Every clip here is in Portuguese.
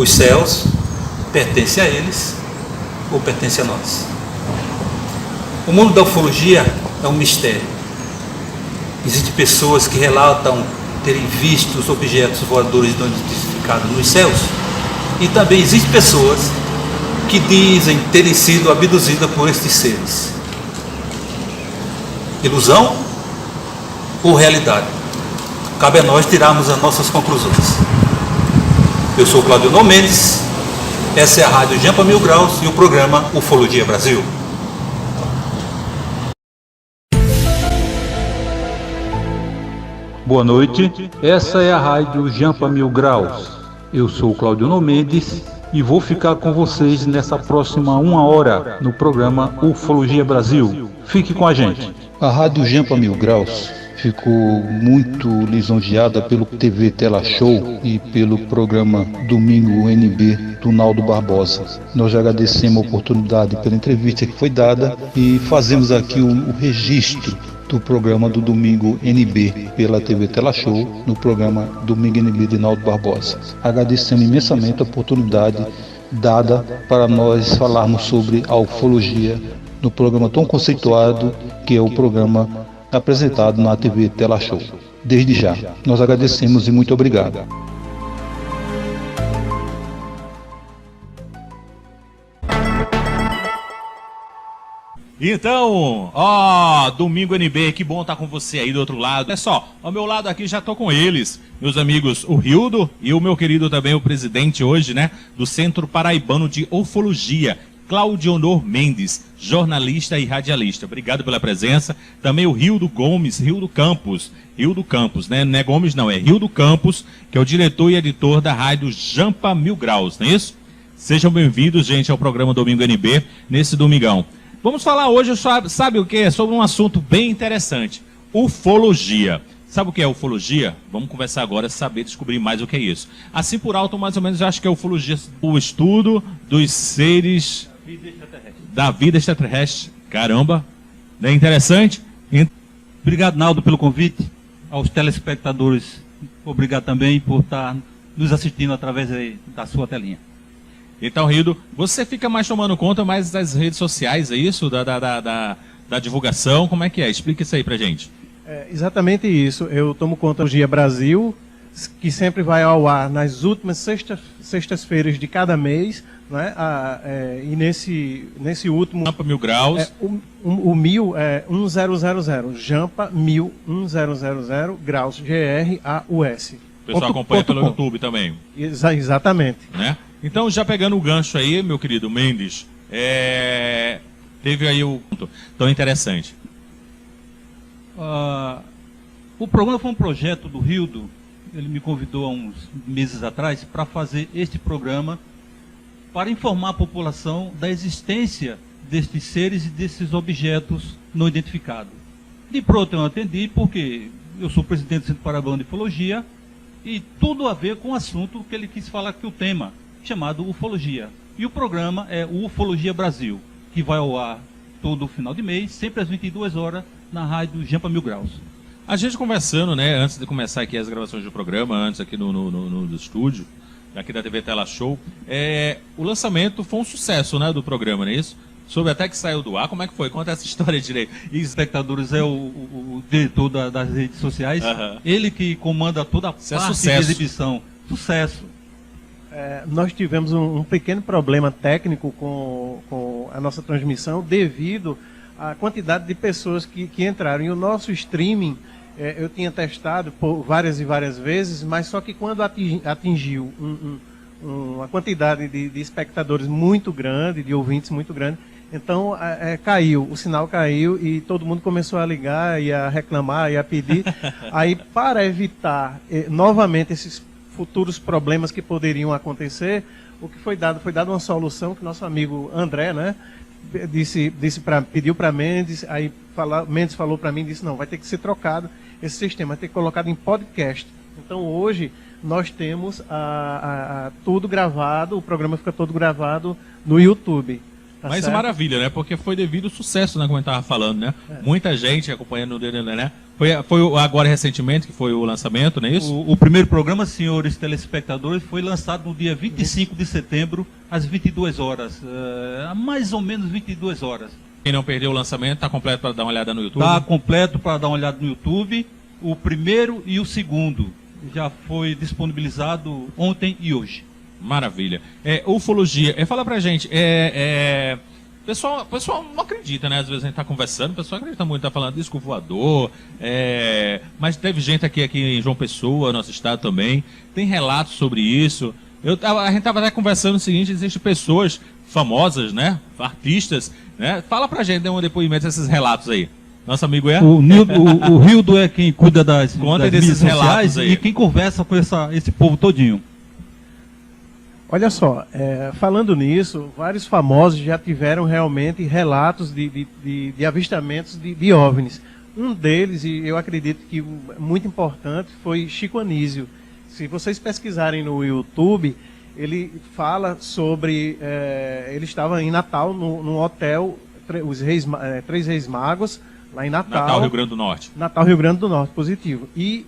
Os céus pertencem a eles ou pertencem a nós? O mundo da ufologia é um mistério. Existem pessoas que relatam terem visto os objetos voadores não identificados nos céus, e também existem pessoas que dizem terem sido abduzidas por estes seres. Ilusão ou realidade? Cabe a nós tirarmos as nossas conclusões. Eu sou Claudio Mendes, essa é a Rádio Jampa Mil Graus e o programa Ufologia Brasil. Boa noite, essa é a Rádio Jampa Mil Graus. Eu sou Claudio Mendes e vou ficar com vocês nessa próxima 1 hora no programa Ufologia Brasil. Fique com a gente. A Rádio Jampa Mil Graus ficou muito lisonjeada pelo TV Tela Show e pelo programa Domingo NB do Naldo Barbosa. Nós agradecemos a oportunidade pela entrevista que foi dada e fazemos aqui o registro do programa do Domingo NB pela TV Tela Show, no programa Domingo NB de Naldo Barbosa. Agradecemos imensamente a oportunidade dada para nós falarmos sobre a ufologia no programa tão conceituado que é o programa apresentado na TV Tela Show. Desde já, nós agradecemos e muito obrigado. Então, Domingo NB, que bom estar com você aí do outro lado. É só, ao meu lado aqui já estou com eles, meus amigos, o Rildo e o meu querido também, o presidente hoje, né, do Centro Paraibano de Ufologia, Claudio Mendes, jornalista e radialista. Obrigado pela presença. Também o Rildo Campos, né? Não é Gomes não, é Rildo Campos, que é o diretor e editor da Rádio Jampa Mil Graus, não é isso? Sejam bem-vindos, gente, ao programa Domingo NB, nesse domingão. Vamos falar hoje, sabe o que? Sobre um assunto bem interessante, ufologia. Sabe o que é ufologia? Vamos conversar agora, saber, descobrir mais o que é isso. Assim por alto, mais ou menos, eu acho que é ufologia, o estudo dos seres da vida extraterrestre. Caramba, não é interessante? Obrigado, Naldo, pelo convite. Aos telespectadores, obrigado também por estar nos assistindo através da sua telinha. Então, Rildo, você fica mais tomando conta mais das redes sociais, é isso? Da divulgação, como é que é? Explica isso aí pra gente. É exatamente isso. Eu tomo conta do Ufologia Brasil, que sempre vai ao ar nas últimas sextas-feiras de cada mês, né? E nesse último... Jampa Mil Graus. O 1000 é 1000, Jampa 1000 Graus, Graus. O pessoal acompanha pelo YouTube também. Exatamente. Né? Então, já pegando o gancho aí, meu querido Mendes, teve aí o... tão interessante. O programa foi um projeto do Rildo, ele me convidou há uns meses atrás para fazer este programa para informar a população da existência destes seres e desses objetos não identificados. De pronto eu atendi porque eu sou presidente do Centro Paraibano de Ufologia e tudo a ver com o assunto que ele quis falar aqui, o tema, chamado ufologia. E o programa é o Ufologia Brasil, que vai ao ar todo final de mês, sempre às 22 horas, na Rádio Jampa Mil Graus. A gente conversando, né, antes de começar aqui as gravações do programa, antes aqui no estúdio, aqui da TV Tela Show, o lançamento foi um sucesso, né, do programa, não é isso? Soube até que saiu do ar, como é que foi? Conta essa história direito. E espectadores é o diretor das redes sociais, ele que comanda toda a parte de exibição. Sucesso. Nós tivemos um pequeno problema técnico com a nossa transmissão devido à quantidade de pessoas que entraram. E o nosso streaming, eu tinha testado por várias e várias vezes, mas só que quando atingiu uma quantidade de espectadores muito grande, de ouvintes muito grande, então caiu, o sinal caiu e todo mundo começou a ligar e a reclamar e a pedir. Aí, para evitar novamente esses futuros problemas que poderiam acontecer, o que foi dado uma solução que nosso amigo André, né, pediu para Mendes, aí Mendes falou para mim, disse, não, vai ter que ser trocado esse sistema, vai ter que ser colocado em podcast. Então hoje nós temos tudo gravado, o programa fica todo gravado no YouTube. Tá Mas certo? maravilha, né? Porque foi devido ao sucesso, né? Como eu estava falando, né? Muita gente acompanhando o dele, né? Foi agora recentemente que foi o lançamento, não é isso? O primeiro programa, senhores telespectadores, foi lançado no dia 25 de setembro, às 22 horas. Mais ou menos 22 horas. Quem não perdeu o lançamento, está completo para dar uma olhada no YouTube? Está completo para dar uma olhada no YouTube. O primeiro e o segundo já foi disponibilizado ontem e hoje. Maravilha. Ufologia. Fala pra gente, pessoal não acredita, né? Às vezes a gente tá conversando, o pessoal acredita muito, tá falando disco voador, mas teve gente aqui em João Pessoa, nosso estado também, tem relatos sobre isso. A gente tava até conversando o seguinte, existem pessoas famosas, né? Artistas, né? Fala pra gente, dê um depoimento desses relatos aí. Nosso amigo O Rildo é quem cuida das desses mídias sociais aí. E quem conversa com esse povo todinho. Olha só, falando nisso, vários famosos já tiveram realmente relatos de avistamentos de OVNIs. Um deles, e eu acredito que muito importante, foi Chico Anísio. Se vocês pesquisarem no YouTube, ele fala sobre... ele estava em Natal, num hotel, Três Reis Magos, lá em Natal, Rio Grande do Norte. Natal, Rio Grande do Norte, positivo. E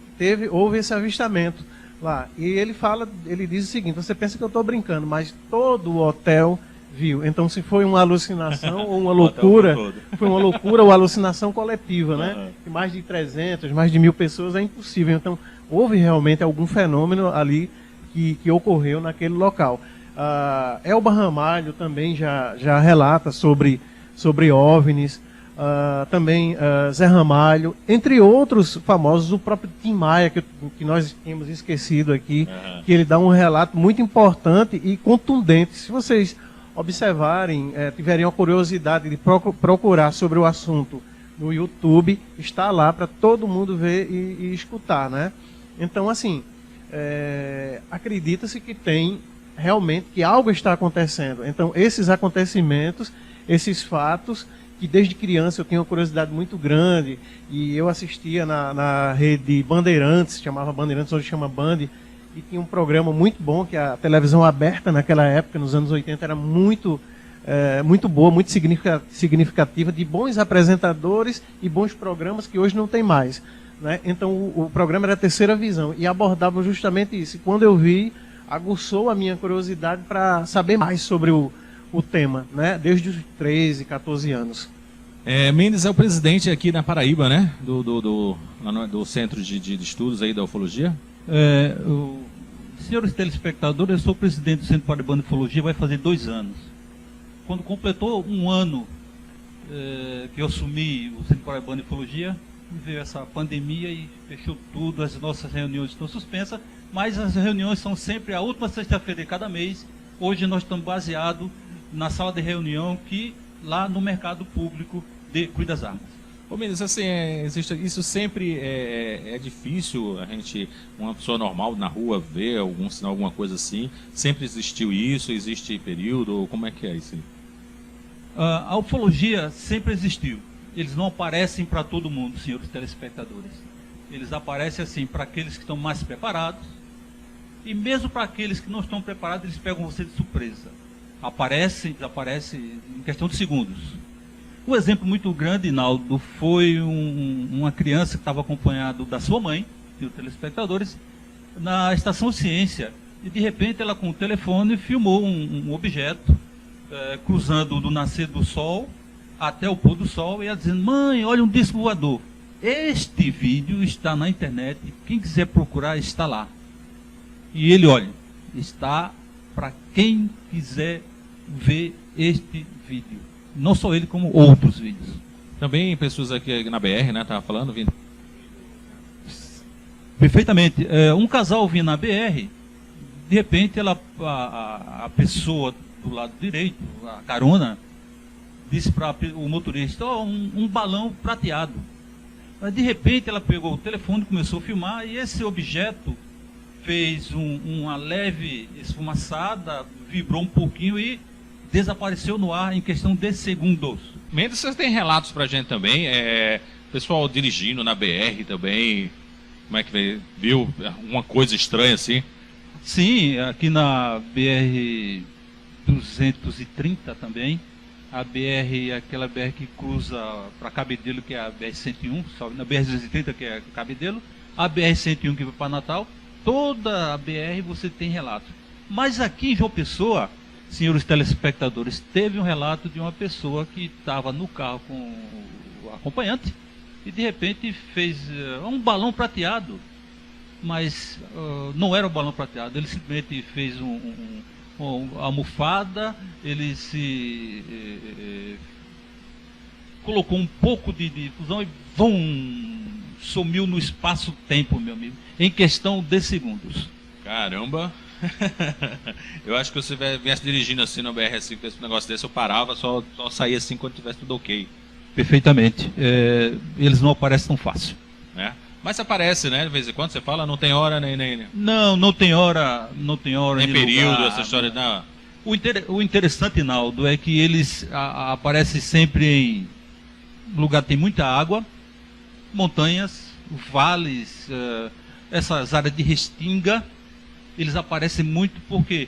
houve esse avistamento lá. E ele diz o seguinte: você pensa que eu estou brincando, mas todo o hotel viu. Então, se foi uma alucinação ou uma loucura, foi uma loucura ou alucinação coletiva, né? De mais de 300, mais de 1000 pessoas é impossível. Então, houve realmente algum fenômeno ali que ocorreu naquele local. Elba Ramalho também já relata sobre OVNIs. Também Zé Ramalho, entre outros famosos, o próprio Tim Maia, que nós tínhamos esquecido aqui, que ele dá um relato muito importante e contundente. Se vocês observarem, tiverem a curiosidade de procurar sobre o assunto no YouTube, está lá para todo mundo ver e escutar, né? Então, assim, acredita-se que tem realmente que algo está acontecendo. Então, esses acontecimentos, esses fatos, que desde criança eu tinha uma curiosidade muito grande, e eu assistia na rede Bandeirantes, chamava Bandeirantes, hoje chama Band, e tinha um programa muito bom, que a televisão aberta naquela época, nos anos 80, era muito boa, muito significativa, de bons apresentadores e bons programas que hoje não tem mais, né? Então o programa era a Terceira Visão, e abordava justamente isso. E quando eu vi, aguçou a minha curiosidade para saber mais sobre o tema, né? Desde os 13, 14 anos. Mendes é o presidente aqui na Paraíba, né? Do Centro de Estudos aí da Ufologia. Senhores telespectadores, eu sou presidente do Centro Paraibano de Ufologia, vai fazer 2 anos. Quando completou 1 ano que eu assumi o Centro Paraibano de Ufologia, veio essa pandemia e fechou tudo, as nossas reuniões estão suspensas, mas as reuniões são sempre a última sexta-feira de cada mês. Hoje nós estamos baseados na sala de reunião que lá no mercado público de Cruz das Armas. Ô, Mendes, assim, isso sempre é difícil a gente, uma pessoa normal na rua, ver algum sinal, alguma coisa assim. Sempre existiu isso, existe período, como é que é isso aí? A ufologia sempre existiu. Eles não aparecem para todo mundo, senhores telespectadores. Eles aparecem assim para aqueles que estão mais preparados, e mesmo para aqueles que não estão preparados, eles pegam você de surpresa. Aparece e desaparece em questão de segundos. Um exemplo muito grande, Naldo, foi uma criança que estava acompanhada da sua mãe, e os telespectadores, na Estação Ciência. E de repente ela com o telefone filmou um objeto cruzando do nascer do sol até o pôr do sol, e ela dizendo: mãe, olha um disco voador. Este vídeo está na internet, quem quiser procurar está lá. E ele, olha, está para quem quiser ver este vídeo. Não só ele, como outros vídeos. Também pessoas aqui na BR, né? Estava falando, vindo. Perfeitamente. Um casal vinha na BR, de repente a pessoa do lado direito, a carona, disse para o motorista: um balão prateado. Mas de repente ela pegou o telefone, começou a filmar, e esse objeto fez uma leve esfumaçada, vibrou um pouquinho e desapareceu no ar em questão de segundos. Mendes, você tem relatos pra gente também? Pessoal dirigindo na BR também, como é que viu uma coisa estranha assim? Sim, aqui na BR 230 também, a BR, aquela BR que cruza para Cabedelo, que é a BR-101, na BR-230, que é Cabedelo, a BR-101 que vai para Natal, toda a BR você tem relato. Mas aqui em João Pessoa, senhores telespectadores, teve um relato de uma pessoa que estava no carro com o acompanhante e de repente fez um balão prateado, mas não era um balão prateado, ele simplesmente fez uma almofada, ele se colocou um pouco de fusão e sumiu no espaço-tempo, meu amigo, em questão de segundos. Caramba! Eu acho que se você viesse dirigindo assim no BR-5, esse negócio desse, eu parava, só saía assim quando tivesse tudo ok. Perfeitamente. Eles não aparecem tão fácil. Mas aparece, né? De vez em quando você fala, não tem hora nem... Não tem hora, não tem hora. Nem período, lugar, essa história não. O interessante, Naldo, é que eles aparecem sempre em lugar que tem muita água, montanhas, vales, essas áreas de restinga. Eles aparecem muito porque,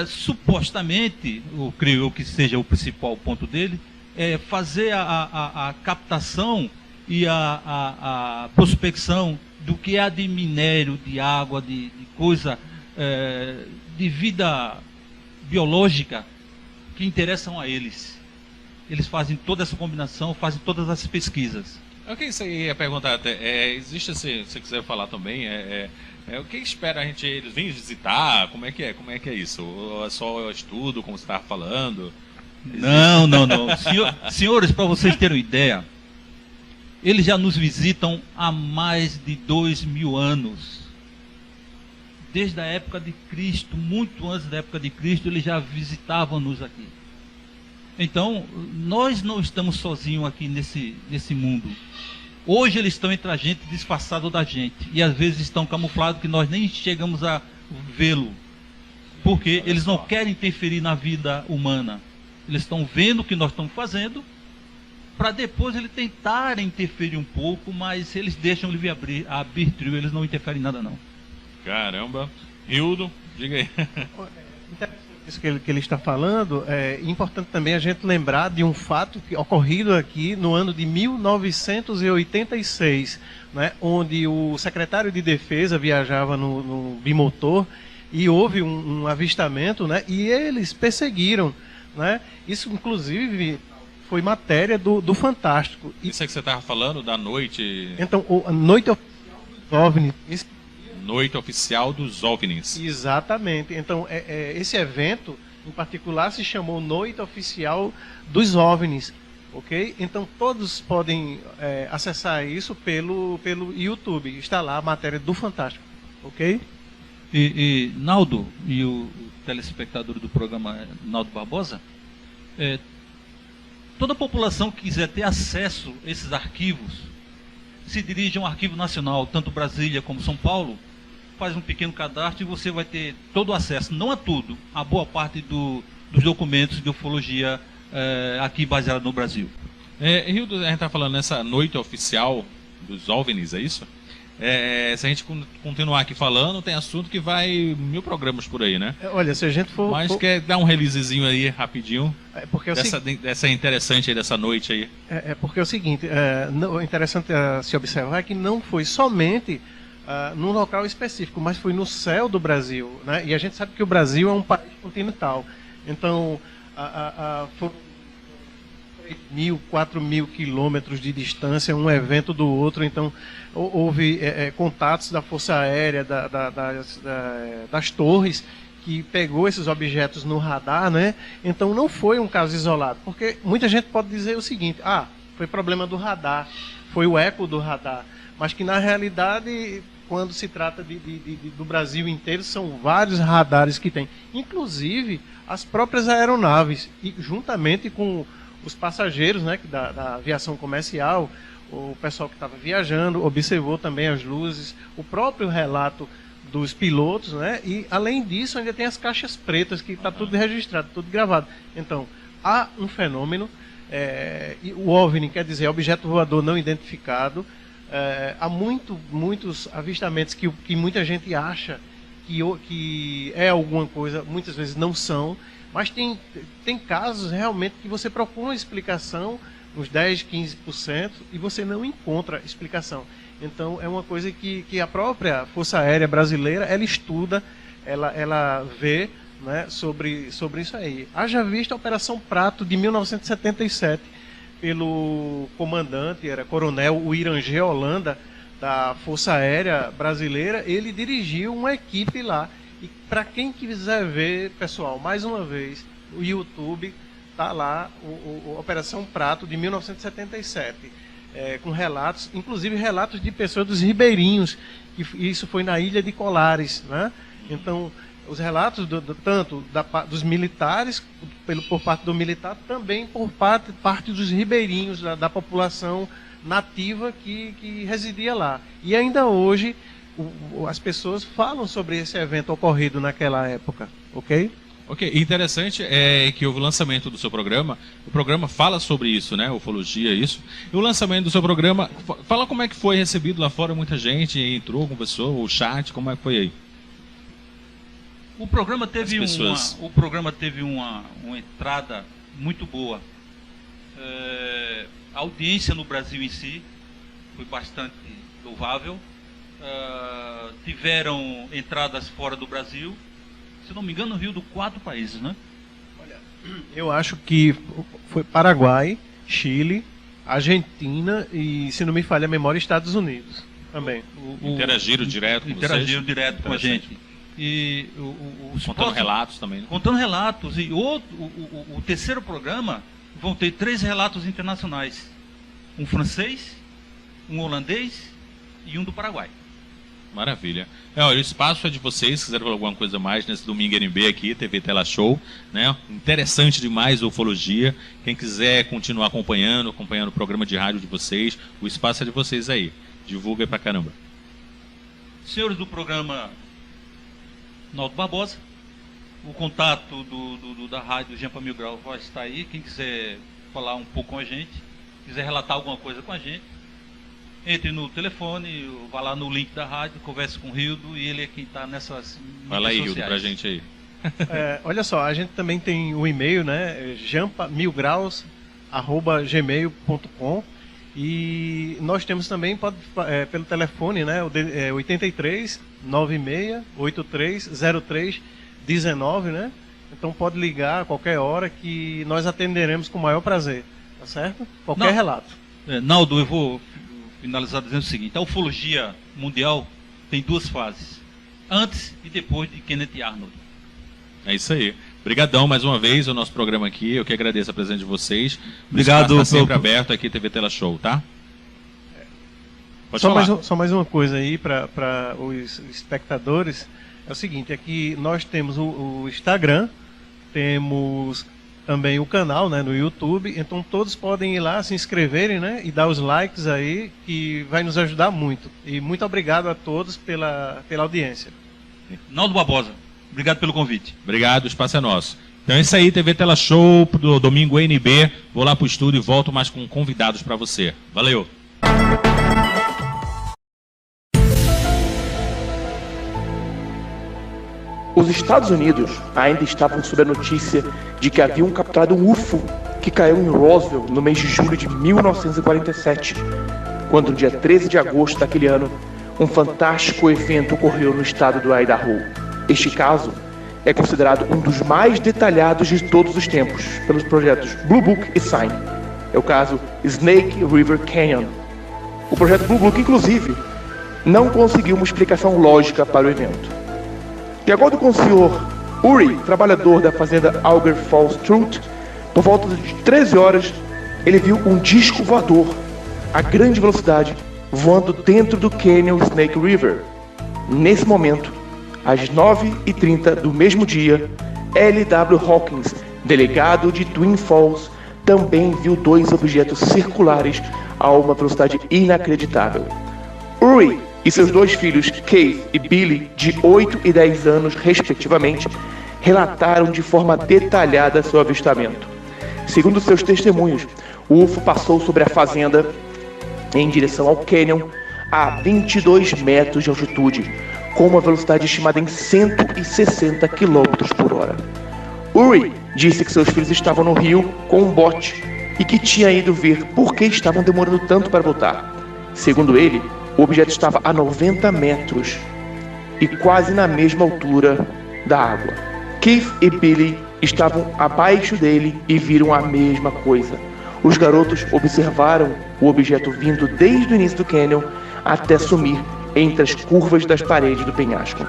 supostamente, eu creio que seja o principal ponto dele, é fazer a captação e a prospecção do que há de minério, de água, de coisa, de vida biológica que interessam a eles. Eles fazem toda essa combinação, fazem todas as pesquisas. O que isso aí ia perguntar até? Existe, se você quiser falar também, o que espera a gente, eles vêm visitar? Como é que é isso? Ou é só estudo, como você estava falando? Não. Senhores, para vocês terem uma ideia, eles já nos visitam há mais de 2000 anos. Desde a época de Cristo, muito antes da época de Cristo, eles já visitavam-nos aqui. Então, nós não estamos sozinhos aqui nesse mundo. Hoje eles estão entre a gente, disfarçados da gente. E às vezes estão camuflados que nós nem chegamos a vê-lo. Porque eles não querem interferir na vida humana. Eles estão vendo o que nós estamos fazendo, para depois eles tentarem interferir um pouco, mas eles deixam livre-arbítrio, eles não interferem em nada não. Caramba. Hildo, diga aí. Isso que ele está falando, é importante também a gente lembrar de um fato ocorrido aqui no ano de 1986, né, onde o secretário de Defesa viajava no bimotor e houve um avistamento, né, e eles perseguiram, né, isso inclusive foi matéria do Fantástico. Isso é que você estava falando da noite... Então, a Noite Oficial dos OVNIs... Noite Oficial dos OVNIs. Exatamente. Então, esse evento, em particular, se chamou Noite Oficial dos OVNIs. Ok? Então, todos podem acessar isso pelo YouTube. Está lá a matéria do Fantástico. Ok? E Naldo, e o telespectador do programa Naldo Barbosa, toda a população que quiser ter acesso a esses arquivos, se dirige a um arquivo nacional, tanto Brasília como São Paulo, faz um pequeno cadastro e você vai ter todo o acesso, não a tudo, a boa parte dos documentos de ufologia aqui baseado no Brasil. Hildo, a gente está falando nessa noite oficial dos OVNIs, é isso? Se a gente continuar aqui falando, tem assunto que vai 1000 programas por aí, né? Olha, se a gente for... Mas quer dar um releasezinho aí, rapidinho, porque dessa interessante aí, dessa noite aí. Porque é o seguinte, o interessante se observar é que não foi somente num local específico, mas foi no céu do Brasil, né? E a gente sabe que o Brasil é um país continental. Então, foram 3.000, 4.000 quilômetros de distância, um evento do outro. Então, houve contatos da Força Aérea, das torres, que pegou esses objetos no radar, né? Então, não foi um caso isolado, porque muita gente pode dizer o seguinte: foi problema do radar, foi o eco do radar, mas que na realidade, quando se trata do Brasil inteiro, são vários radares que tem, inclusive as próprias aeronaves, e juntamente com os passageiros, né, da aviação comercial, o pessoal que estava viajando observou também as luzes, o próprio relato dos pilotos, né, e além disso ainda tem as caixas pretas, que está tudo registrado, tudo gravado. Então, há um fenômeno, o OVNI quer dizer objeto voador não identificado. Há muitos avistamentos que muita gente acha que é alguma coisa, muitas vezes não são, mas tem casos realmente que você procura uma explicação, uns 10, 15%, e você não encontra explicação. Então é uma coisa que a própria Força Aérea Brasileira, ela estuda, ela vê, né, sobre isso aí. Haja vista a Operação Prato de 1977, pelo comandante, era coronel Irangê Holanda, da Força Aérea Brasileira. Ele dirigiu uma equipe lá. E para quem quiser ver, pessoal, mais uma vez, o YouTube está lá, a Operação Prato de 1977, com relatos, inclusive relatos de pessoas dos ribeirinhos, que isso foi na ilha de Colares, né? Então, os relatos tanto dos militares, por parte do militar, também por parte dos ribeirinhos, da população nativa que residia lá. E ainda hoje as pessoas falam sobre esse evento ocorrido naquela época, ok? Ok, interessante é que houve o lançamento do seu programa. O programa fala sobre isso, né? Ufologia, isso. E o lançamento do seu programa, fala como é que foi recebido lá fora, muita gente entrou, conversou, o chat, como é que foi aí? O programa teve uma entrada muito boa. A audiência no Brasil em si foi bastante louvável. Tiveram entradas fora do Brasil. Se não me engano, no Rio, 4 países, né? Olha, eu acho que foi Paraguai, Chile, Argentina e, se não me falha a memória, Estados Unidos também. Interagiram direto com vocês? Com a gente. E contando relatos também, né? Contando relatos. E o terceiro programa vão ter 3 relatos internacionais. Um francês, um holandês e um do Paraguai. Maravilha. Olha, o espaço é de vocês, se quiserem falar alguma coisa mais nesse Domingo NB aqui, TV Tela Show, né? Interessante demais a ufologia. Quem quiser continuar acompanhando o programa de rádio de vocês, o espaço é de vocês aí. Divulga aí pra caramba. Senhores do programa Naldo Barbosa, o contato da rádio Jampa Mil Grau vai estar aí. Quem quiser falar um pouco com a gente, quiser relatar alguma coisa com a gente, entre no telefone, vá lá no link da rádio, converse com o Rildo, e ele é quem está nessas mídias Fala aí, sociais. Rildo, pra gente aí. Olha só, a gente também tem o e-mail, né? jampamilgraus@gmail.com. E nós temos também pelo telefone, né? 83 96 83 03 19, né? Então pode ligar a qualquer hora que nós atenderemos com o maior prazer, tá certo? Qualquer relato. Naldo, eu vou finalizar dizendo o seguinte: a ufologia mundial tem 2 fases, antes e depois de Kenneth Arnold. É isso aí. Obrigadão mais uma vez o nosso programa aqui. Eu que agradeço a presença de vocês. Obrigado. Está sempre aberto aqui, TV Tela Show, tá? Pode falar. Só mais uma coisa aí para os espectadores. É o seguinte, é que nós temos o Instagram, temos também o canal, né, no YouTube. Então todos podem ir lá, se inscreverem, né, e dar os likes aí, que vai nos ajudar muito. E muito obrigado a todos pela audiência. Naldo Barbosa, obrigado pelo convite. Obrigado, o espaço é nosso. Então é isso aí, TV Tela Show do Domingo NB. Vou lá pro estúdio e volto mais com convidados para você. Valeu! Os Estados Unidos ainda estavam sob a notícia de que haviam capturado um UFO que caiu em Roswell no mês de julho de 1947, quando no dia 13 de agosto daquele ano, um fantástico evento ocorreu no estado do Idaho. Este caso é considerado um dos mais detalhados de todos os tempos pelos projetos Blue Book e Sign. É o caso Snake River Canyon. O projeto Blue Book, inclusive, não conseguiu uma explicação lógica para o evento. De acordo com o Sr. Uri, trabalhador da fazenda Auger Falls Truth, por volta de 13 horas, ele viu um disco voador a grande velocidade voando dentro do Canyon Snake River. Nesse momento, às 9h30 do mesmo dia, L.W. Hawkins, delegado de Twin Falls, também viu 2 objetos circulares a uma velocidade inacreditável. Uri e seus 2 filhos, Keith e Billy, de 8 e 10 anos, respectivamente, relataram de forma detalhada seu avistamento. Segundo seus testemunhos, o UFO passou sobre a fazenda em direção ao Canyon a 22 metros de altitude, com uma velocidade estimada em 160 km por hora. Uri disse que seus filhos estavam no rio com um bote e que tinha ido ver por que estavam demorando tanto para voltar. Segundo ele, o objeto estava a 90 metros e quase na mesma altura da água. Keith e Billy estavam abaixo dele e viram a mesma coisa. Os garotos observaram o objeto vindo desde o início do cânion até sumir entre as curvas das paredes do penhasco.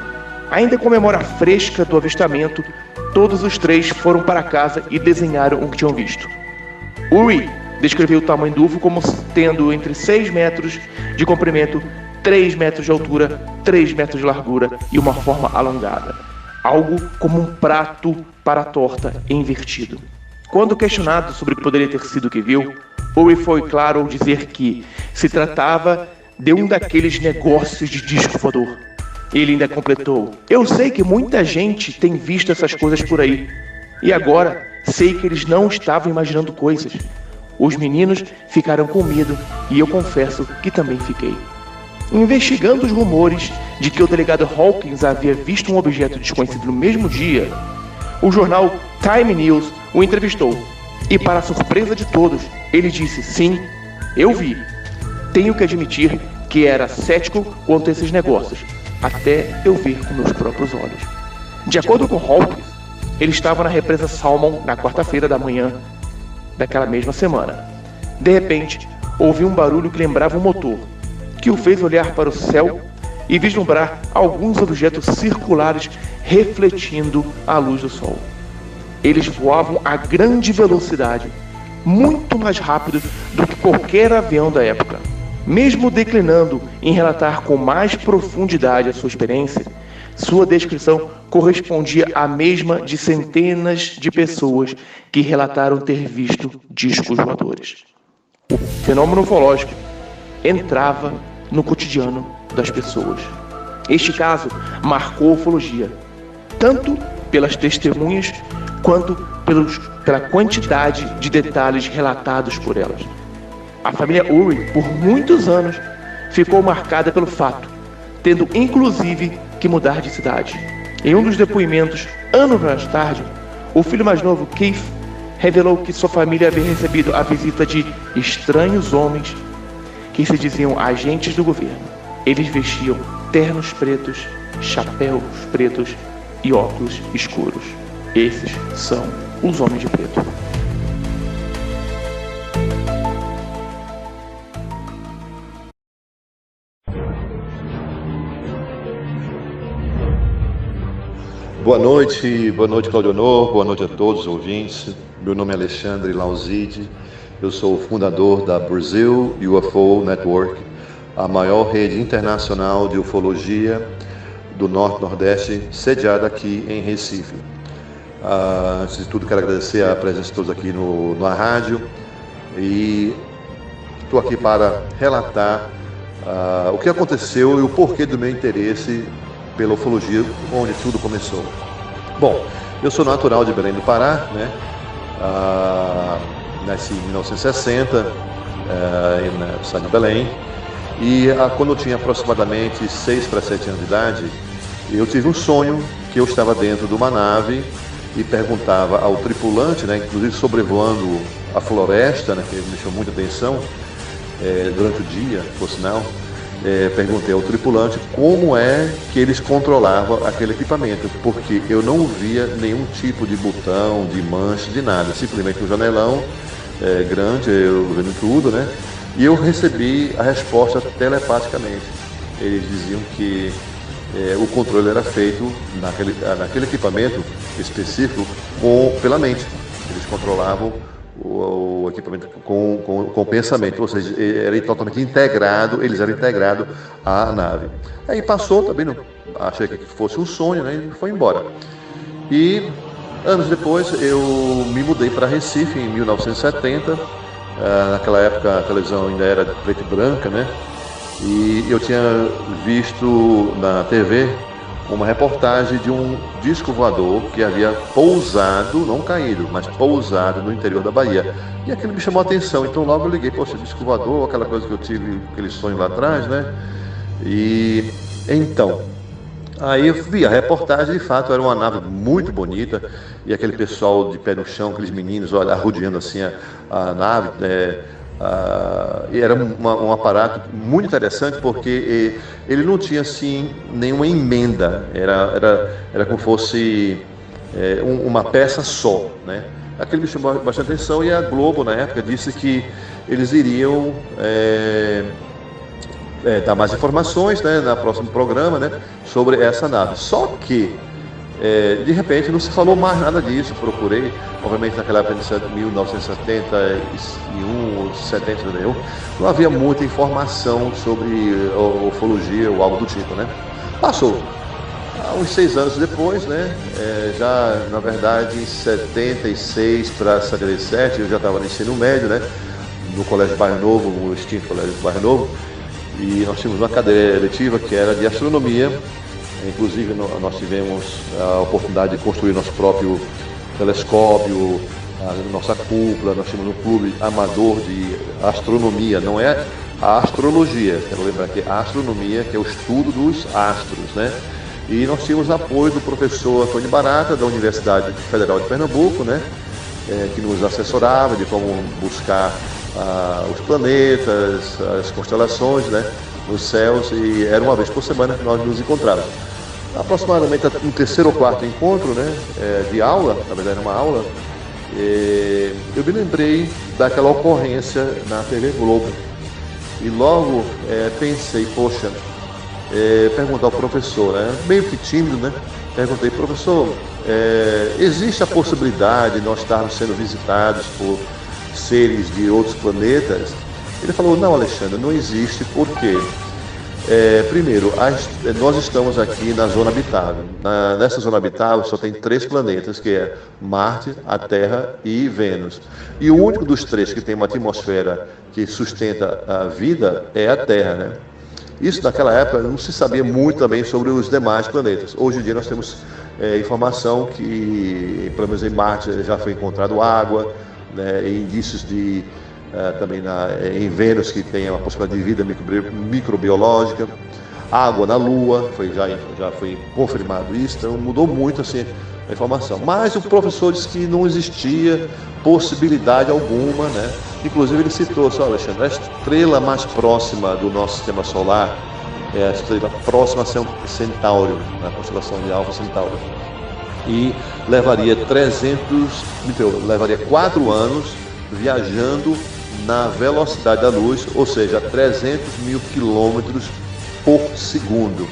Ainda com a memória fresca do avistamento, todos os três foram para casa e desenharam o que tinham visto. Uri descreveu o tamanho do UFO como tendo entre 6 metros de comprimento, 3 metros de altura, 3 metros de largura e uma forma alongada. Algo como um prato para a torta invertido. Quando questionado sobre o que poderia ter sido o que viu, Uri foi claro ao dizer que se tratava de um daqueles negócios de disco voador. Ele ainda completou: "Eu sei que muita gente tem visto essas coisas por aí. E agora sei que eles não estavam imaginando coisas. Os meninos ficaram com medo e eu confesso que também fiquei." Investigando os rumores de que o delegado Hawkins havia visto um objeto desconhecido no mesmo dia, o jornal Time News o entrevistou. E para a surpresa de todos, ele disse: "Sim, eu vi. Tenho que admitir que era cético quanto a esses negócios, até eu ver com meus próprios olhos." De acordo com Hawkins, ele estava na represa Salmon na quarta-feira da manhã daquela mesma semana. De repente, ouviu um barulho que lembrava um motor, que o fez olhar para o céu e vislumbrar alguns objetos circulares refletindo a luz do sol. Eles voavam a grande velocidade, muito mais rápido do que qualquer avião da época. Mesmo declinando em relatar com mais profundidade a sua experiência, sua descrição correspondia à mesma de centenas de pessoas que relataram ter visto discos voadores. O fenômeno ufológico entrava no cotidiano das pessoas. Este caso marcou a ufologia, tanto pelas testemunhas quanto pela quantidade de detalhes relatados por elas. A família Uri, por muitos anos, ficou marcada pelo fato, tendo inclusive que mudar de cidade. Em um dos depoimentos, anos mais tarde, o filho mais novo, Keith, revelou que sua família havia recebido a visita de estranhos homens que se diziam agentes do governo. Eles vestiam ternos pretos, chapéus pretos e óculos escuros. Esses são os homens de preto. Boa noite Claudionor, boa noite a todos os ouvintes. Meu nome é Alexandre Lauzide, eu sou o fundador da Brazil UFO Network, a maior rede internacional de ufologia do Norte-Nordeste, sediada aqui em Recife. Antes de tudo, quero agradecer a presença de todos aqui na rádio e estou aqui para relatar o que aconteceu e o porquê do meu interesse pela ufologia, onde tudo começou. Bom, eu sou natural de Belém do Pará, né? Nasci em 1960, na cidade de Belém, e quando eu tinha aproximadamente 6 para 7 anos de idade, eu tive um sonho que eu estava dentro de uma nave e perguntava ao tripulante, né, inclusive sobrevoando a floresta, né, que me chamou muita atenção durante o dia, por sinal. Perguntei ao tripulante como é que eles controlavam aquele equipamento, porque eu não via nenhum tipo de botão, de manche, de nada, simplesmente um janelão grande, eu vendo tudo, né? E eu recebi a resposta telepaticamente. Eles diziam que o controle era feito naquele equipamento específico pela mente. Eles controlavam o equipamento com pensamento, ou seja, era totalmente integrado, eles eram integrados à nave. Aí passou, também não achei que fosse um sonho, né, e foi embora. E anos depois eu me mudei para Recife em 1970, naquela época a televisão ainda era preta e branca, né, e eu tinha visto na TV uma reportagem de um disco voador que havia pousado, não caído, mas pousado no interior da Bahia. E aquilo me chamou a atenção, então logo eu liguei, poxa, disco voador, aquela coisa que eu tive, aquele sonho lá atrás, né? E então, Aí eu vi a reportagem, de fato era uma nave muito bonita, e aquele pessoal de pé no chão, aqueles meninos arrodeando assim a nave, e era um aparato muito interessante, porque ele não tinha assim nenhuma emenda, era como fosse uma peça só, né? Aquele me chamou bastante atenção, e a Globo na época disse que eles iriam dar mais informações, né, no próximo programa, né, sobre essa nave. Só que, de repente, não se falou mais nada disso. Procurei, obviamente, naquela época de 1971, 70, não havia muita informação sobre ufologia ou algo do tipo, né? Passou. Uns 6 anos depois, né, já, na verdade, em 76 para 77, eu já estava no ensino médio, né, no Colégio Bairro Novo, o extinto Colégio Bairro Novo, e nós tínhamos uma cadeira letiva que era de astronomia. Inclusive nós tivemos a oportunidade de construir nosso próprio telescópio, a nossa cúpula. Nós tínhamos um clube amador de astronomia, não é a astrologia, quero lembrar que é a astronomia, que é o estudo dos astros, né? E nós tínhamos apoio do professor Antônio Barata, da Universidade Federal de Pernambuco, né? Que nos assessorava de como buscar os planetas, as constelações, né, nos céus, e era uma vez por semana que nós nos encontrávamos. Aproximadamente no terceiro ou quarto encontro, né, de aula, na verdade era uma aula, eu me lembrei daquela ocorrência na TV Globo, e logo pensei, poxa, perguntar ao professor, né, meio que tímido, né, perguntei, professor, existe a possibilidade de nós estarmos sendo visitados por seres de outros planetas? Ele falou, não, Alexandre, não existe. Por quê? Primeiro, nós estamos aqui na zona habitável. Nessa zona habitável só tem 3 planetas, que é Marte, a Terra e Vênus. E o único dos 3 que tem uma atmosfera que sustenta a vida é a Terra, né? Isso naquela época não se sabia muito também sobre os demais planetas. Hoje em dia nós temos informação que, pelo menos em Marte, já foi encontrado água, né, indícios de também em Vênus, que tem uma possibilidade de vida microbiológica, água na Lua, já foi confirmado isso, então mudou muito assim a informação. Mas o professor disse que não existia possibilidade alguma, né? Inclusive ele citou, só, Alexandre, a estrela mais próxima do nosso sistema solar é a estrela próxima a Centauro, na constelação de Alfa Centauro. E levaria 4 anos viajando na velocidade da luz, ou seja, 300 mil quilômetros por segundo.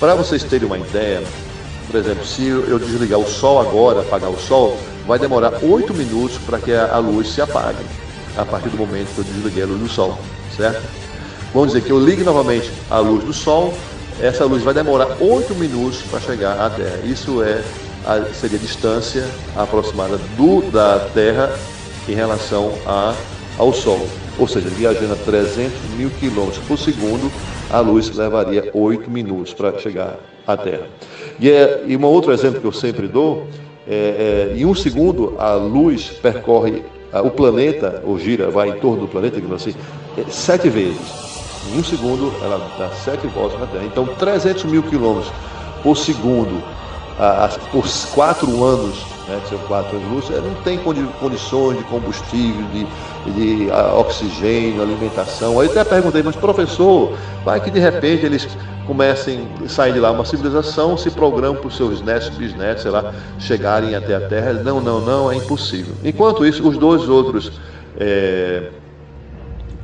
Para vocês terem uma ideia, por exemplo, se eu desligar o sol agora, apagar o sol, vai demorar 8 minutos para que a luz se apague, a partir do momento que eu desliguei a luz do sol, certo? Vamos dizer que eu ligue novamente a luz do sol, essa luz vai demorar 8 minutos para chegar à Terra. Isso seria a distância aproximada da Terra em relação ao Sol. Ou seja, viajando a 300 mil quilômetros por segundo, a luz levaria 8 minutos para chegar à Terra. E um outro exemplo que eu sempre dou, em 1 segundo a luz percorre o planeta, ou gira, vai em torno do planeta, digamos assim, 7 vezes. Em 1 segundo ela dá 7 voltas na Terra. Então 300 mil quilômetros por segundo, por 4 anos, né, que são 4 anos de luz, não tem condições de combustível, de oxigênio, alimentação. Aí até perguntei, mas professor, vai que de repente eles comecem a sair de lá uma civilização, se programam para os seus netos, bisnetos, sei lá, chegarem até a Terra. Não, é impossível. Enquanto isso, os 2 outros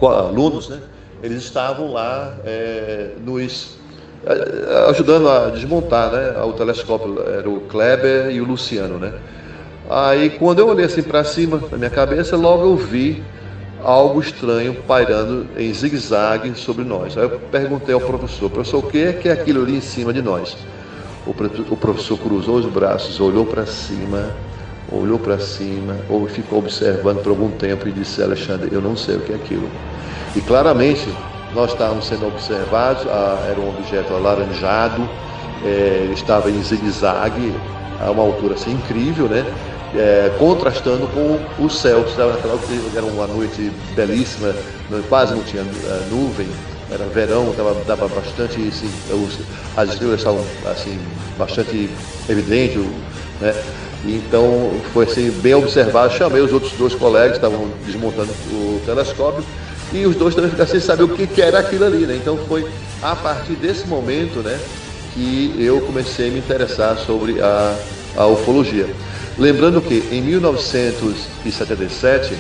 alunos, né, eles estavam lá ajudando a desmontar, né, o telescópio. Era o Kleber e o Luciano, né? Aí quando eu olhei assim para cima na minha cabeça, logo eu vi algo estranho pairando em zigue-zague sobre nós. Aí eu perguntei ao professor, o que é aquilo ali em cima de nós? O professor cruzou os braços, olhou para cima, ou ficou observando por algum tempo e disse, Alexandre, eu não sei o que é aquilo. E claramente nós estávamos sendo observados, era um objeto alaranjado, ele estava em zigue-zague, a uma altura assim incrível, né? Contrastando com o céu. Era uma noite belíssima, quase não tinha nuvem, era verão, dava bastante, assim, as estrelas estavam assim, bastante evidentes, né? Então foi assim, bem observado. Chamei os outros 2 colegas que estavam desmontando o telescópio e os 2 também ficaram sem saber o que era aquilo ali, né? Então foi a partir desse momento, né, que eu comecei a me interessar sobre a ufologia. Lembrando que em 1977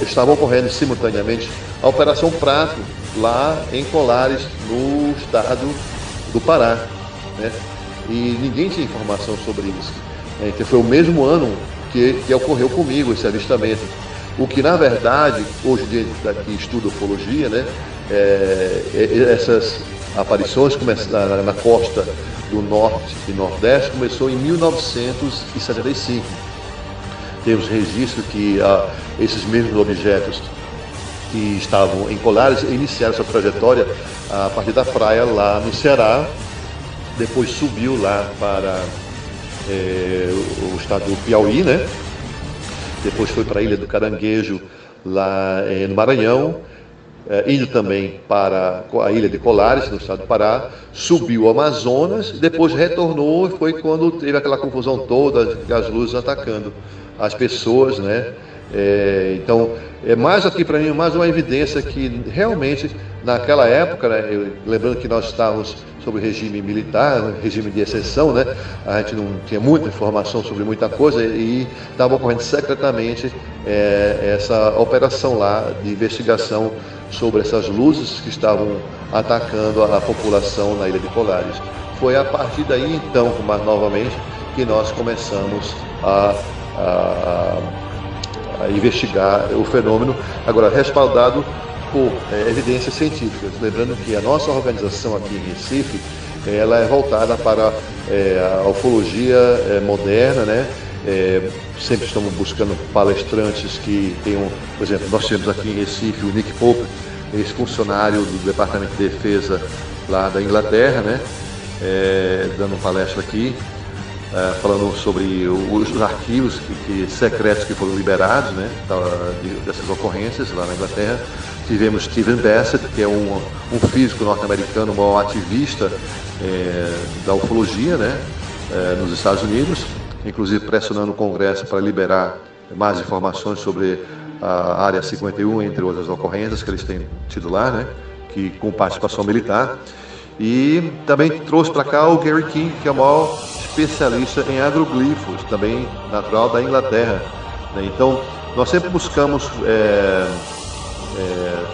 estava ocorrendo simultaneamente a Operação Prato lá em Colares, no estado do Pará, né? E ninguém tinha informação sobre isso. Então foi o mesmo ano que ocorreu comigo esse avistamento. O que, na verdade, hoje em dia que estuda ufologia, né, essas aparições na costa do Norte e Nordeste começou em 1975. Temos registro que esses mesmos objetos que estavam em Colares iniciaram sua trajetória a partir da praia lá no Ceará, depois subiu lá para o estado do Piauí, né? Depois foi para a Ilha do Caranguejo, lá no Maranhão, indo também para a Ilha de Colares, no estado do Pará, subiu o Amazonas, depois retornou, e foi quando teve aquela confusão toda, as luzes atacando as pessoas, né? Então, é mais aqui para mim, mais uma evidência que realmente, naquela época, né, lembrando que nós estávamos sob regime militar, regime de exceção, né, a gente não tinha muita informação sobre muita coisa e estava ocorrendo secretamente essa operação lá de investigação sobre essas luzes que estavam atacando a população na Ilha de Colares. Foi a partir daí, então, novamente, que nós começamos a investigar o fenômeno, agora respaldado por evidências científicas. Lembrando que a nossa organização aqui em Recife, ela é voltada para a ufologia moderna, né? Sempre estamos buscando palestrantes que tenham, por exemplo, nós temos aqui em Recife o Nick Pope, ex-funcionário do Departamento de Defesa lá da Inglaterra, né? Dando palestra aqui, falando sobre os arquivos secretos que foram liberados, né, dessas ocorrências lá na Inglaterra. Tivemos Stephen Bassett, que é um físico norte-americano, um ativista da ufologia, né, nos Estados Unidos, inclusive pressionando o Congresso para liberar mais informações sobre a Área 51, entre outras ocorrências que eles têm tido lá, né, com participação militar. E também trouxe para cá o Gary King, que é o maior especialista em agroglifos, também natural da Inglaterra, né? Então, nós sempre buscamos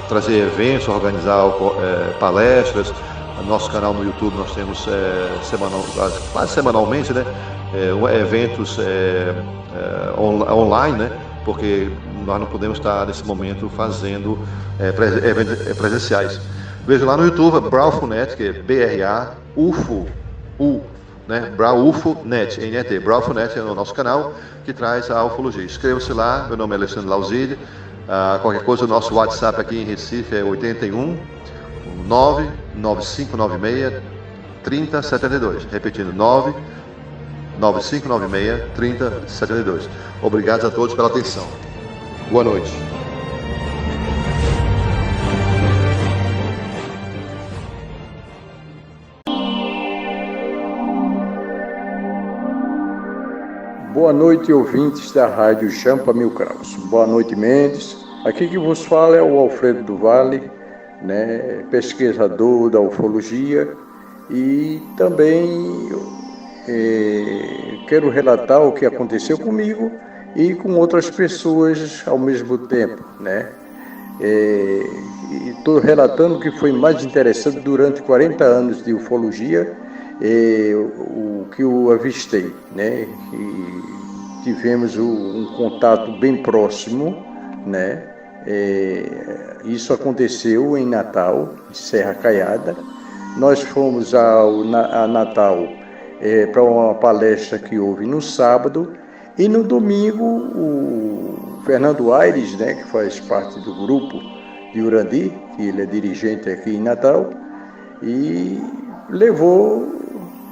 trazer eventos, organizar palestras. No nosso canal no YouTube nós temos quase semanalmente, né? Eventos online, né? Porque nós não podemos estar nesse momento fazendo eventos presenciais. Veja lá no YouTube, BrauFoNet, que é B-R-A-U-F-O, né? BrauFoNet, N-E-T. BrauFoNet é o nosso canal que traz a ufologia. Inscreva-se lá, meu nome é Alexandre Lauzide. Qualquer coisa, o nosso WhatsApp aqui em Recife é 81 99596 3072. Repetindo, 99596 3072. Obrigado a todos pela atenção. Boa noite. Boa noite, ouvintes da Rádio Jampa Mil Graus. Boa noite, Mendes. Aqui que vos fala é o Alfredo do Vale, né, pesquisador da ufologia, e também quero relatar o que aconteceu comigo e com outras pessoas ao mesmo tempo, né? Estou relatando o que foi mais interessante durante 40 anos de ufologia, o que eu avistei, né? E tivemos um contato bem próximo, né? Isso aconteceu em Natal, em Serra Caiada. Nós fomos a Natal para uma palestra que houve no sábado, e no domingo o Fernando Aires, né, que faz parte do grupo de Urandi, que ele é dirigente aqui em Natal, e levou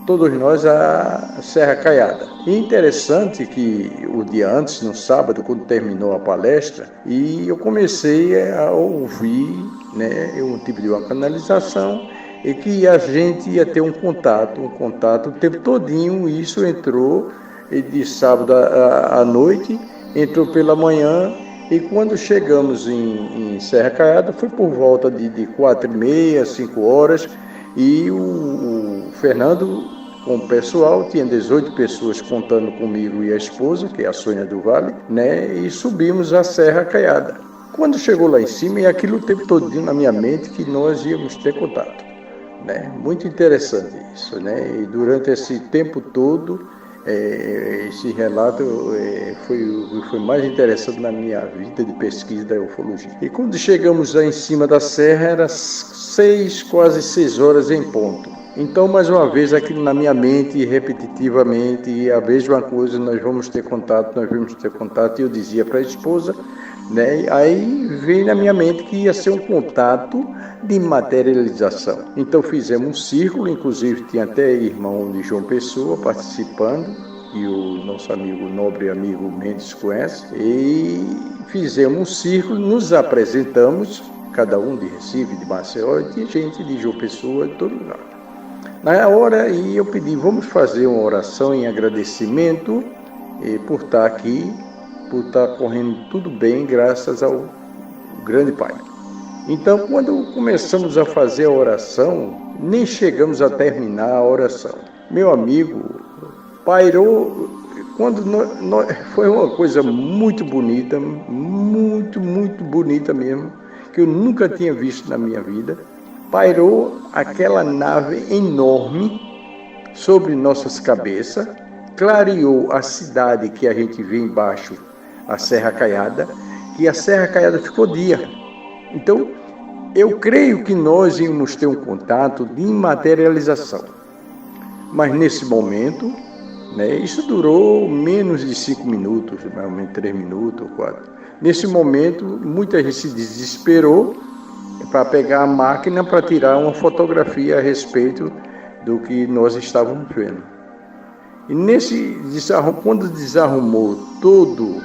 todos nós à Serra Caiada. E interessante que o dia antes, no sábado, quando terminou a palestra, e eu comecei a ouvir né, um tipo de uma canalização, e que a gente ia ter um contato o tempo todinho. Isso entrou de sábado à noite, entrou pela manhã, e quando chegamos em Serra Caiada foi por volta de 4h30, 5 horas, e o Fernando, com o pessoal, tinha 18 pessoas contando comigo e a esposa, que é a Sônia do Vale, né, e subimos a Serra Caiada. Quando chegou lá em cima, e aquilo o tempo todinho na minha mente que nós íamos ter contato. Né? Muito interessante isso, né? E durante esse tempo todo, esse relato foi mais interessante na minha vida de pesquisa da ufologia. E quando chegamos lá em cima da serra, era quase 6 horas em ponto. Então, mais uma vez, aquilo na minha mente, repetitivamente, a mesma coisa, nós vamos ter contato, e eu dizia para a esposa, né? Aí veio na minha mente que ia ser um contato de materialização. Então fizemos um círculo, inclusive tinha até irmão de João Pessoa participando, e o nosso amigo, nobre amigo Mendes conhece, e fizemos um círculo, nos apresentamos, cada um de Recife, de Maceió, e tinha gente de João Pessoa, de todo lugar. Na hora, e eu pedi, vamos fazer uma oração em agradecimento por estar aqui, por estar correndo tudo bem, graças ao grande Pai. Então, quando começamos a fazer a oração, nem chegamos a terminar a oração. Meu amigo pairou, foi uma coisa muito bonita, muito bonita mesmo, que eu nunca tinha visto na minha vida. Pairou aquela nave enorme sobre nossas cabeças, clareou a cidade que a gente vê embaixo, a Serra Caiada, e a Serra Caiada ficou dia. Então, eu creio que nós íamos ter um contato de materialização. Mas nesse momento, né, isso durou menos de 5 minutos, mais ou menos 3 minutos ou 4. Nesse momento, muita gente se desesperou para pegar a máquina para tirar uma fotografia a respeito do que nós estávamos vendo. E quando desarrumou todo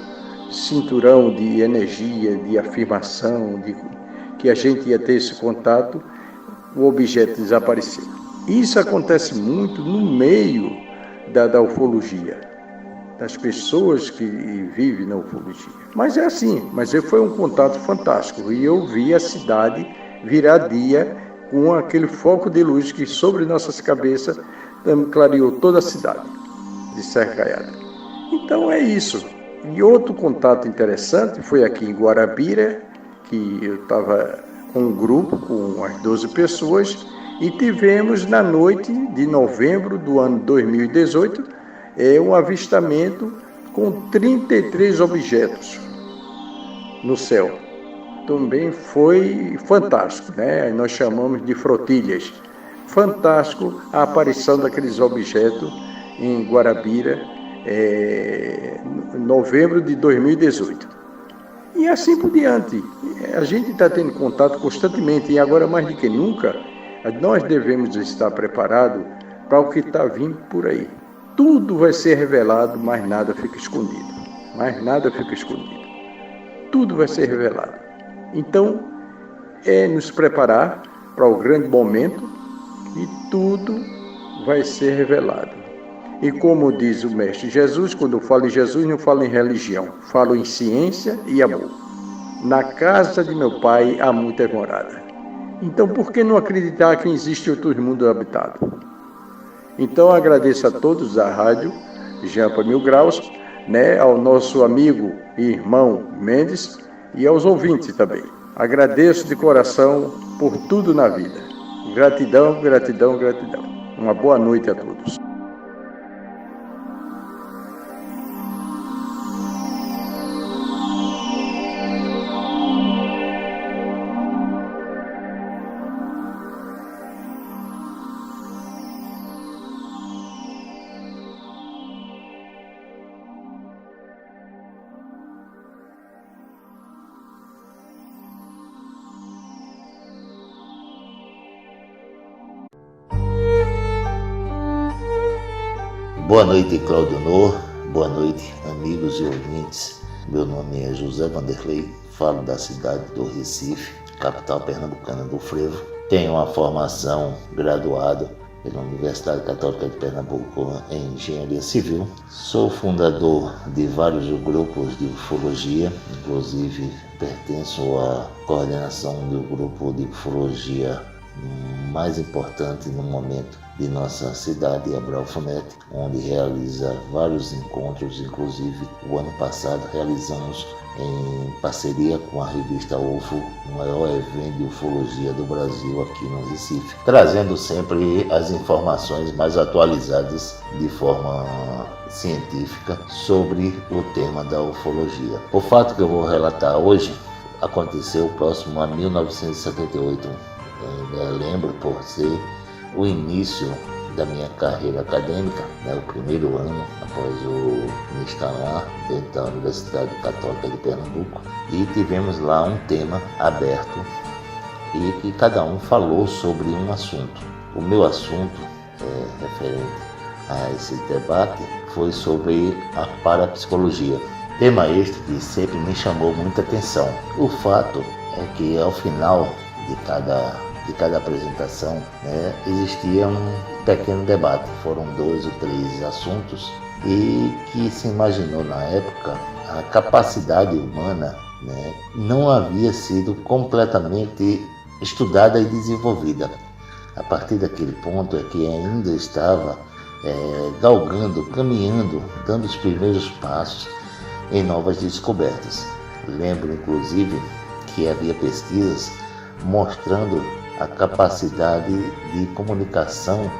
cinturão de energia, de afirmação, que a gente ia ter esse contato, o objeto desapareceu. Isso acontece muito no meio da ufologia, das pessoas que vivem na ufologia. Mas é assim, foi um contato fantástico, e eu vi a cidade virar dia com aquele foco de luz que sobre nossas cabeças clareou toda a cidade de Serra Caiada. Então é isso. E outro contato interessante foi aqui em Guarabira, que eu estava com um grupo, com umas 12 pessoas, e tivemos na noite de novembro do ano 2018, um avistamento com 33 objetos no céu. Também foi fantástico, né? Nós chamamos de flotilhas. Fantástico a aparição daqueles objetos em Guarabira, em novembro de 2018. E assim por diante. A gente está tendo contato constantemente, e agora mais do que nunca, nós devemos estar preparados para o que está vindo por aí. Tudo vai ser revelado, mas nada fica escondido. Tudo vai ser revelado. Então, é nos preparar para o grande momento e tudo vai ser revelado. E como diz o Mestre Jesus, quando eu falo em Jesus, não falo em religião, falo em ciência e amor. Na casa de meu Pai há muitas moradas. Então, por que não acreditar que existe outro mundo habitado? Então, agradeço a todos da rádio Jampa Mil Graus, né, ao nosso amigo e irmão Mendes e aos ouvintes também. Agradeço de coração por tudo na vida. Gratidão, gratidão, gratidão. Uma boa noite a todos. Boa noite, Cláudio Nor. Boa noite, amigos e ouvintes. Meu nome é José Vanderlei, falo da cidade do Recife. capital pernambucana do frevo. Tenho uma formação graduada pela Universidade Católica de Pernambuco em Engenharia Civil. Sou fundador de vários grupos de ufologia, inclusive pertenço à coordenação do grupo de ufologia mais importante no momento de nossa cidade, Abraão Funete, onde realiza vários encontros, inclusive o ano passado realizamos em parceria com a revista UFO, o maior evento de ufologia do Brasil aqui no Recife, trazendo sempre as informações mais atualizadas de forma científica sobre o tema da ufologia. O fato que eu vou relatar hoje aconteceu próximo a 1978. Eu ainda lembro por ser o início da minha carreira acadêmica, o primeiro ano após eu me instalar dentro da Universidade Católica de Pernambuco, e tivemos lá um tema aberto e que cada um falou sobre um assunto. O meu assunto, referente a esse debate, foi sobre a parapsicologia. Tema este que sempre me chamou muita atenção. O fato é que ao final de cada apresentação, existia um pequeno debate. Foram 2 ou 3 assuntos e que se imaginou na época a capacidade humana não havia sido completamente estudada e desenvolvida. A partir daquele ponto é que ainda estava galgando, caminhando, dando os primeiros passos em novas descobertas. Lembro inclusive que havia pesquisas mostrando a capacidade de comunicação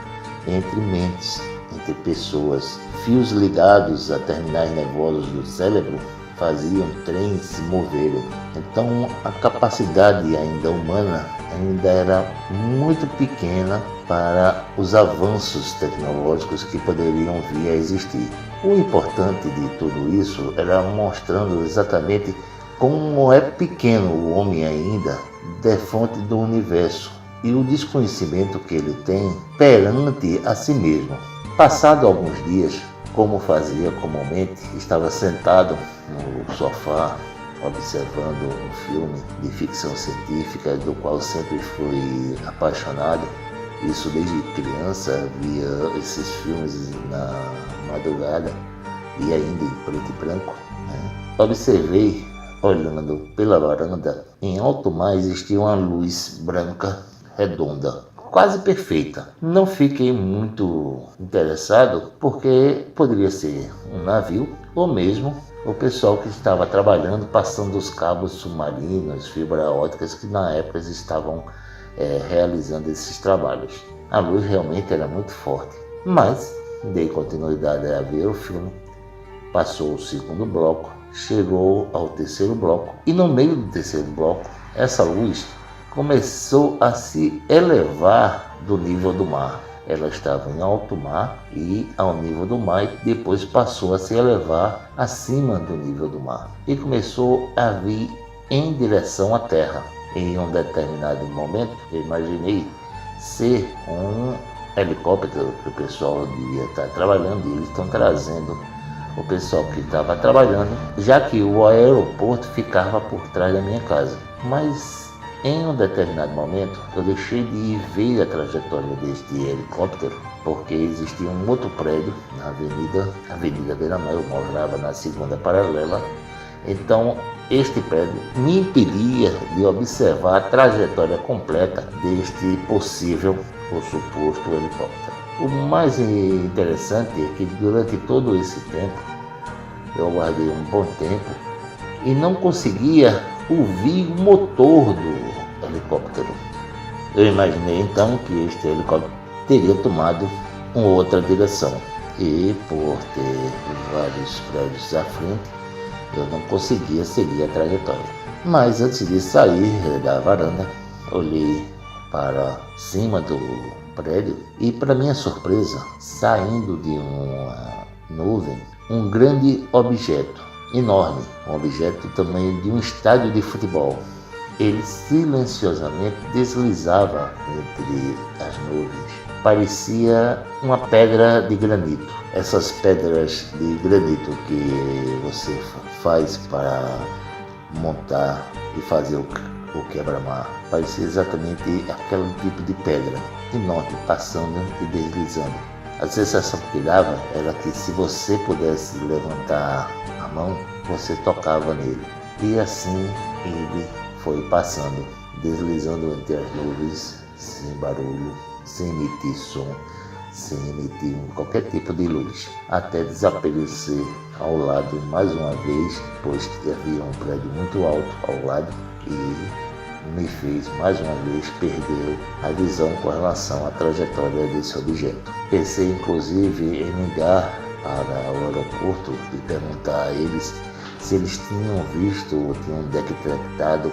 entre mentes, entre pessoas. Fios ligados a terminais nervosos do cérebro faziam trens se moverem. Então a capacidade ainda humana ainda era muito pequena para os avanços tecnológicos que poderiam vir a existir. O importante de tudo isso era mostrando exatamente como é pequeno o homem ainda defronte do universo e o desconhecimento que ele tem perante a si mesmo. Passado alguns dias, como fazia comumente, estava sentado no sofá observando um filme de ficção científica do qual sempre fui apaixonado. Isso desde criança, via esses filmes na madrugada e ainda em preto e branco. Observei, olhando pela varanda, em alto mar existia uma luz branca redonda, quase perfeita. Não fiquei muito interessado porque poderia ser um navio ou mesmo o pessoal que estava trabalhando, passando os cabos submarinos, fibra óticas que na época estavam realizando esses trabalhos. A luz realmente era muito forte, mas dei continuidade a ver o filme. Passou o segundo bloco, chegou ao terceiro bloco e no meio do terceiro bloco essa luz começou a se elevar do nível do mar. Ela estava em alto mar e ao nível do mar, e depois passou a se elevar acima do nível do mar e começou a vir em direção à terra. Em um determinado momento eu imaginei ser um helicóptero que o pessoal devia estar trabalhando, e eles estão trazendo o pessoal que estava trabalhando, já que o aeroporto ficava por trás da minha casa. Mas em um determinado momento eu deixei de ver a trajetória deste helicóptero, porque existia um outro prédio na Avenida Beira-Mar. Eu morava na segunda paralela, então este prédio me impedia de observar a trajetória completa deste possível ou suposto helicóptero. O mais interessante é que durante todo esse tempo, eu aguardei um bom tempo e não conseguia ouvir o motor do helicóptero. Eu imaginei então que este helicóptero teria tomado uma outra direção e, por ter vários prédios à frente, eu não conseguia seguir a trajetória. Mas antes de sair da varanda, olhei para cima do prédio e, para minha surpresa, saindo de uma nuvem, um grande objeto, enorme, um objeto do tamanho de um estádio de futebol. Ele silenciosamente deslizava entre as nuvens. Parecia uma pedra de granito. Essas pedras de granito que você faz para montar e fazer o quebra-mar. Parecia exatamente aquele tipo de pedra enorme passando e deslizando. A sensação que dava era que se você pudesse levantar a mão, você tocava nele. E assim ele foi passando, deslizando entre as nuvens, sem barulho, sem emitir som, sem emitir qualquer tipo de luz, até desaparecer ao lado mais uma vez, pois havia um prédio muito alto ao lado e me fez mais uma vez perder a visão com relação à trajetória desse objeto. Pensei inclusive em ligar para o aeroporto e perguntar a eles se eles tinham visto ou tinham detectado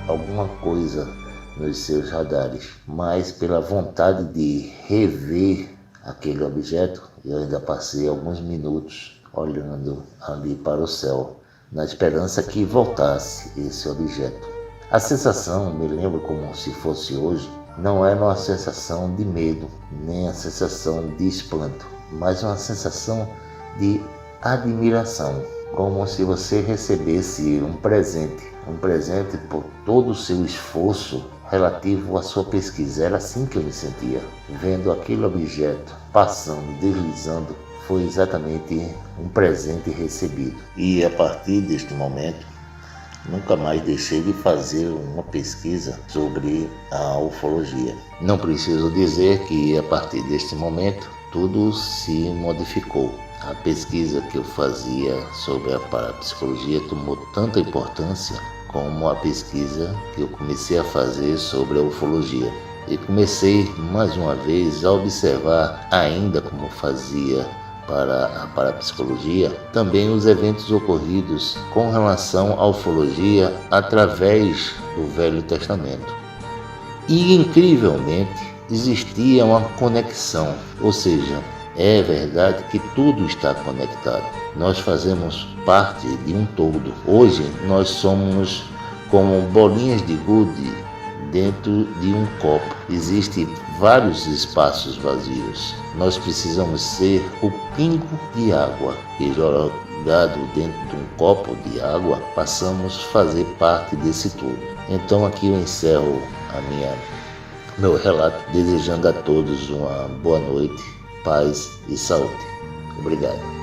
alguma coisa nos seus radares, mas pela vontade de rever aquele objeto, eu ainda passei alguns minutos olhando ali para o céu, na esperança que voltasse esse objeto. A sensação, me lembro como se fosse hoje, não era uma sensação de medo, nem a sensação de espanto, mas uma sensação de admiração, como se você recebesse um presente por todo o seu esforço relativo à sua pesquisa. Era assim que eu me sentia, vendo aquele objeto passando, deslizando. Foi exatamente um presente recebido. E a partir deste momento, nunca mais deixei de fazer uma pesquisa sobre a ufologia. Não preciso dizer que a partir deste momento tudo se modificou. A pesquisa que eu fazia sobre a parapsicologia tomou tanta importância como a pesquisa que eu comecei a fazer sobre a ufologia. E comecei mais uma vez a observar, ainda como fazia para a parapsicologia, também os eventos ocorridos com relação à ufologia através do Velho Testamento. E incrivelmente existia uma conexão, ou seja, é verdade que tudo está conectado. Nós fazemos parte de um todo. Hoje nós somos como bolinhas de gude dentro de um copo. Existem vários espaços vazios. Nós precisamos ser o pingo de água e jogado dentro de um copo de água, passamos a fazer parte desse todo. Então aqui eu encerro meu relato desejando a todos uma boa noite, paz e saúde. Obrigado.